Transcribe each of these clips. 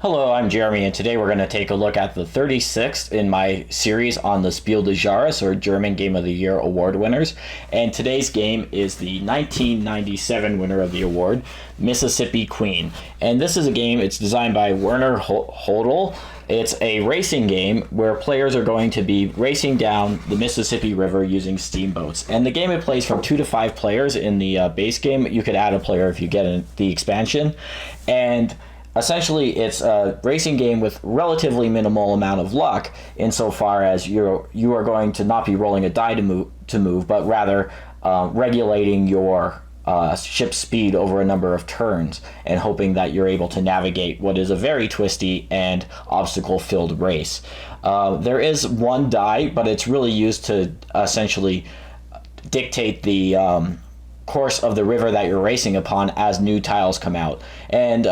Hello, I'm Jeremy, and today we're going to take a look at the 36th in my series on the Spiel des Jahres, or German Game of the Year award winners. And today's game is the 1997 winner of the award, Mississippi Queen. And this is a game, it's designed by Werner Hodel. It's a racing game where players are going to be racing down the Mississippi River using steamboats. And the game, it plays from 2 to 5 players in the base game. You could add a player if you get the expansion. And essentially, it's a racing game with relatively minimal amount of luck, insofar as you are going to not be rolling a die to move, but rather regulating your ship's speed over a number of turns and hoping that you're able to navigate what is a very twisty and obstacle-filled race. There is one die, but it's really used to essentially dictate the course of the river that you're racing upon as new tiles come out. And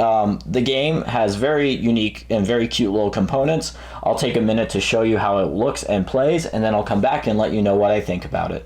the game has very unique and very cute little components. I'll take a minute to show you how it looks and plays, and then I'll come back and let you know what I think about it.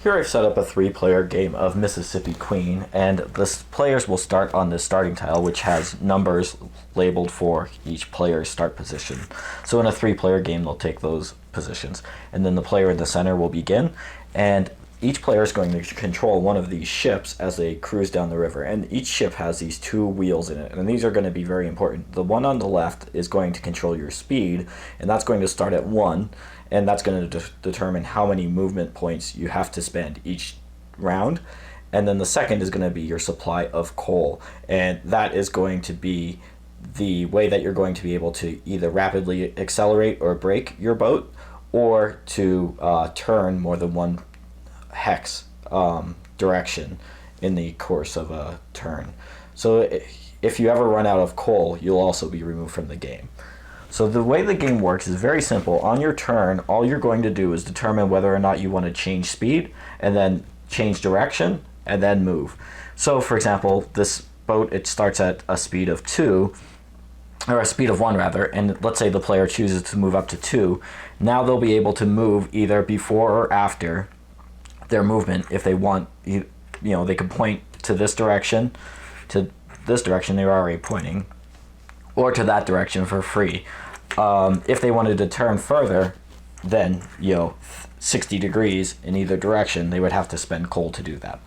Here I've set up a 3-player game of Mississippi Queen, and the players will start on the starting tile, which has numbers labeled for each player's start position. So in a 3-player game, they'll take those positions. And then the player in the center will begin, and each player is going to control one of these ships as they cruise down the river, and each ship has these 2 wheels in it, and these are going to be very important. The one on the left is going to control your speed, and that's going to start at 1, and that's going to determine how many movement points you have to spend each round. And then the second is going to be your supply of coal, and that is going to be the way that you're going to be able to either rapidly accelerate or brake your boat, or to turn more than one hex direction in the course of a turn. So if you ever run out of coal, you'll also be removed from the game. So the way the game works is very simple. On your turn, all you're going to do is determine whether or not you want to change speed, and then change direction, and then move. So for example, this boat, it starts at a speed of 2, or a speed of 1 rather, and let's say the player chooses to move up to 2. Now they'll be able to move either before or after their movement. If they want, you know, they can point to this direction, they were already pointing, or to that direction for free. If they wanted to turn further, then 60 degrees in either direction, they would have to spend coal to do that.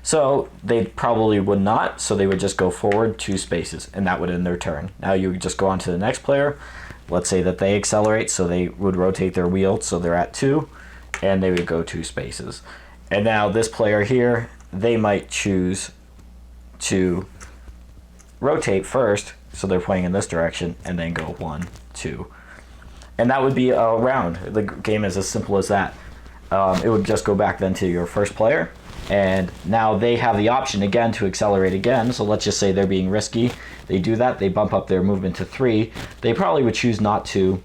So they probably would not, so they would just go forward 2 spaces, and that would end their turn. Now you would just go on to the next player. Let's say that they accelerate, so they would rotate their wheel, so they're at 2, and they would go 2 spaces. And now this player here, they might choose to rotate first, so they're pointing in this direction, and then go 1, 2. And that would be a round. The game is as simple as that. It would just go back then to your first player, and now they have the option again to accelerate again. So let's just say they're being risky. They do that, they bump up their movement to 3. They probably would choose not to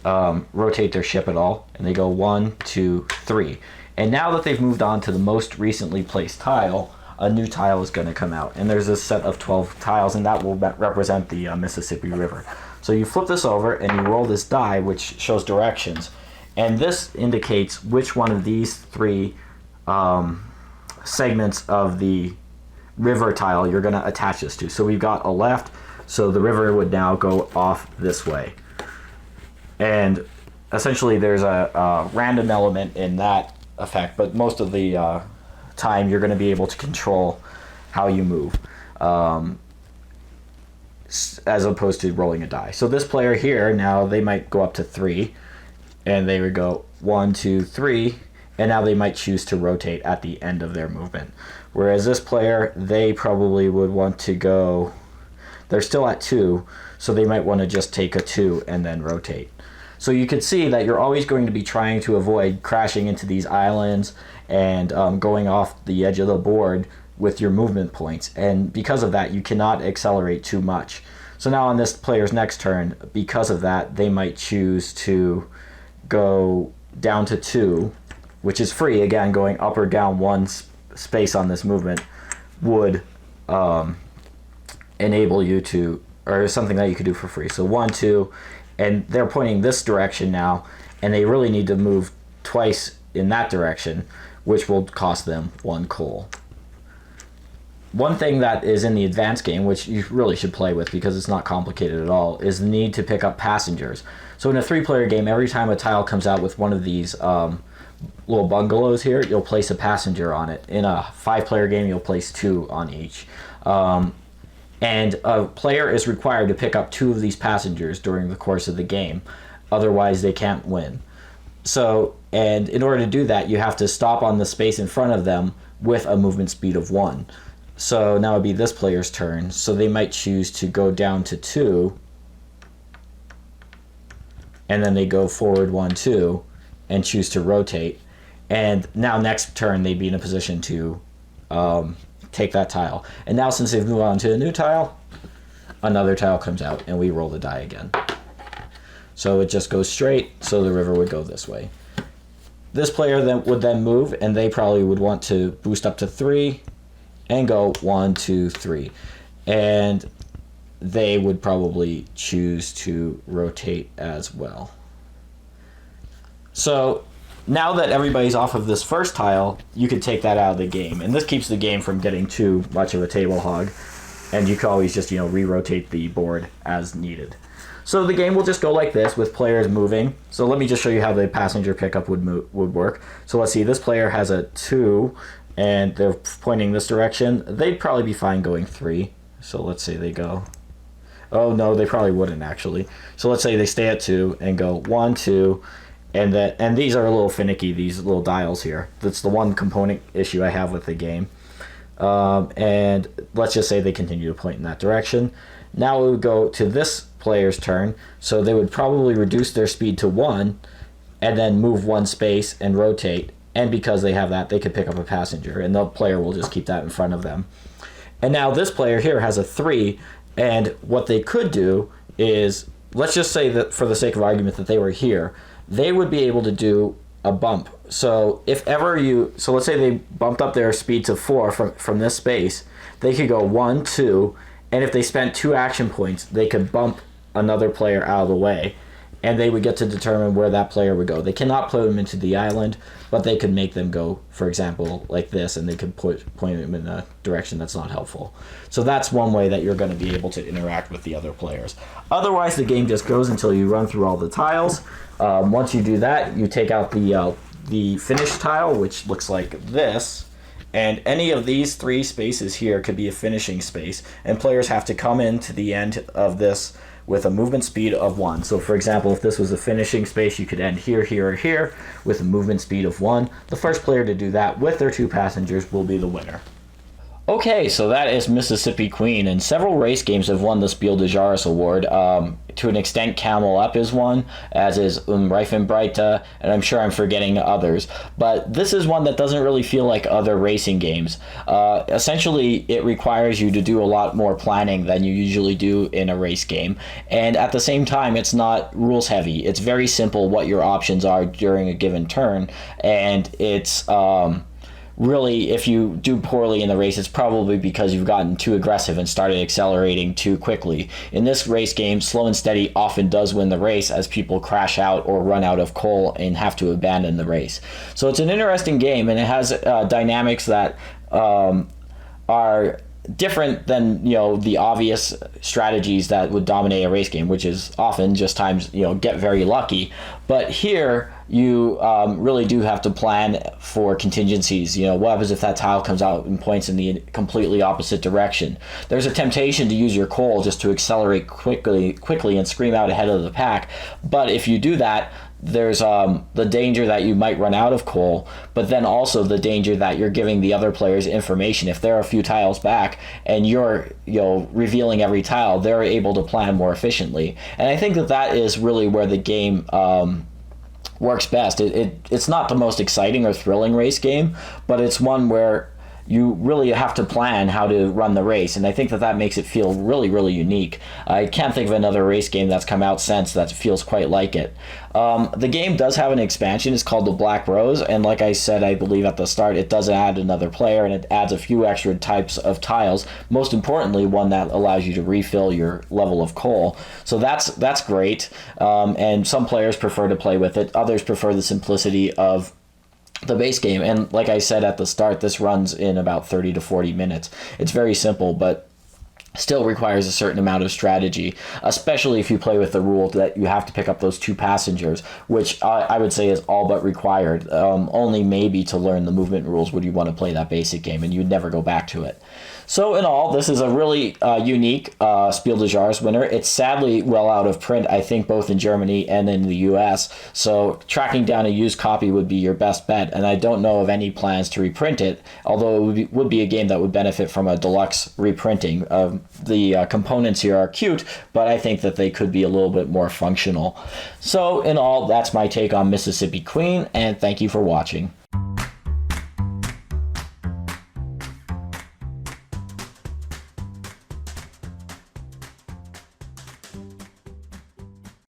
rotate their ship at all, and they go 1, 2, 3. And now that they've moved on to the most recently placed tile, a new tile is going to come out. And there's a set of 12 tiles, and that will represent the Mississippi River. So you flip this over, and you roll this die, which shows directions. And this indicates which one of these 3 segments of the river tile you're going to attach this to. So we've got a left, so the river would now go off this way. And essentially there's a random element in that effect, but most of the time you're going to be able to control how you move, as opposed to rolling a die. So this player here, now they might go up to 3, and they would go 1, 2, 3, and now they might choose to rotate at the end of their movement. Whereas this player, they probably would want to go, they're still at 2, so they might want to just take a 2 and then rotate. So you can see that you're always going to be trying to avoid crashing into these islands and going off the edge of the board with your movement points. And because of that, you cannot accelerate too much. So now on this player's next turn, because of that, they might choose to go down to 2, which is free. Again, going up or down 1 space on this movement would enable you to, or something that you could do for free. So 1, 2, and they're pointing this direction now, and they really need to move twice in that direction, which will cost them 1 coal. one thing that is in the advanced game, which you really should play with because it's not complicated at all, is the need to pick up passengers. So in a 3-player game, every time a tile comes out with one of these little bungalows here, you'll place a passenger on it. In a 5-player game, you'll place 2 on each. And a player is required to pick up 2 of these passengers during the course of the game. Otherwise, they can't win. So, and in order to do that, you have to stop on the space in front of them with a movement speed of 1. So now it'd be this player's turn. So they might choose to go down to 2, and then they go forward 1, 2, and choose to rotate. And now next turn they'd be in a position to take that tile. And now since they've moved on to a new tile, another tile comes out, and we roll the die again. So it just goes straight, so the river would go this way. This player then would move, and they probably would want to boost up to 3 and go 1, 2, 3. And they would probably choose to rotate as well. So now that everybody's off of this first tile, you can take that out of the game. And this keeps the game from getting too much of a table hog. And you can always just, re-rotate the board as needed. So the game will just go like this with players moving. So let me just show you how the passenger pickup would work. So let's see, this player has a 2 and they're pointing this direction. They'd probably be fine going 3. So let's say they go, oh no, they probably wouldn't actually. So let's say they stay at 2 and go 1, 2, and these are a little finicky, these little dials here. That's the one component issue I have with the game. And let's just say they continue to point in that direction. Now we would go to this player's turn, so they would probably reduce their speed to 1 and then move 1 space and rotate, and because they have that, they could pick up a passenger, and the player will just keep that in front of them. And now this player here has a 3, and what they could do is, let's just say that for the sake of argument that they were here, they would be able to do a bump. So if ever so let's say they bumped up their speed to 4 from this space, they could go 1, 2, and if they spent 2 action points, they could bump another player out of the way, and they would get to determine where that player would go. They cannot put them into the island, but they could make them go, for example, like this, and they could point them in a direction that's not helpful. So that's one way that you're going to be able to interact with the other players. Otherwise, the game just goes until you run through all the tiles. Once you do that, you take out the finished tile, which looks like this, and any of these 3 spaces here could be a finishing space, and players have to come in to the end of this with a movement speed of 1. So for example, if this was a finishing space, you could end here, here, or here with a movement speed of 1. The first player to do that with their 2 passengers will be the winner. Okay, so that is Mississippi Queen, and several race games have won the Spiel des Jahres award. To an extent, Camel Up is one, as is Reifenbreite, and I'm sure I'm forgetting others. But this is one that doesn't really feel like other racing games. Essentially, it requires you to do a lot more planning than you usually do in a race game. And at the same time, it's not rules heavy. It's very simple what your options are during a given turn, and it's really, if you do poorly in the race, it's probably because you've gotten too aggressive and started accelerating too quickly. In this race game, slow and steady often does win the race as people crash out or run out of coal and have to abandon the race. So it's an interesting game, and it has dynamics that are different than the obvious strategies that would dominate a race game, which is often just times get very lucky. But here you really do have to plan for contingencies. What happens if that tile comes out and points in the completely opposite direction? There's a temptation to use your coal just to accelerate quickly and scream out ahead of the pack. But if you do that, there's the danger that you might run out of coal, but then also the danger that you're giving the other players information. If they're a few tiles back and you're revealing every tile, they're able to plan more efficiently. And I think that is really where the game works best. It's not the most exciting or thrilling race game, but it's one where you really have to plan how to run the race, and I think that makes it feel really, really unique. I can't think of another race game that's come out since that feels quite like it. The game does have an expansion. It's called the Black Rose, and like I said, I believe at the start, it does add another player, and it adds a few extra types of tiles. Most importantly, one that allows you to refill your level of coal. So that's great, and some players prefer to play with it. Others prefer the simplicity of the base game. And like I said at the start, this runs in about 30 to 40 minutes. It's very simple, but still requires a certain amount of strategy, especially if you play with the rule that you have to pick up those 2 passengers, which I would say is all but required. Only maybe to learn the movement rules would you want to play that basic game, and you'd never go back to it. So in all, this is a really unique Spiel des Jahres winner. It's sadly well out of print, I think, both in Germany and in the US. So tracking down a used copy would be your best bet. And I don't know of any plans to reprint it, although it would be a game that would benefit from a deluxe reprinting. The components here are cute, but I think that they could be a little bit more functional. So in all, that's my take on Mississippi Queen, and thank you for watching.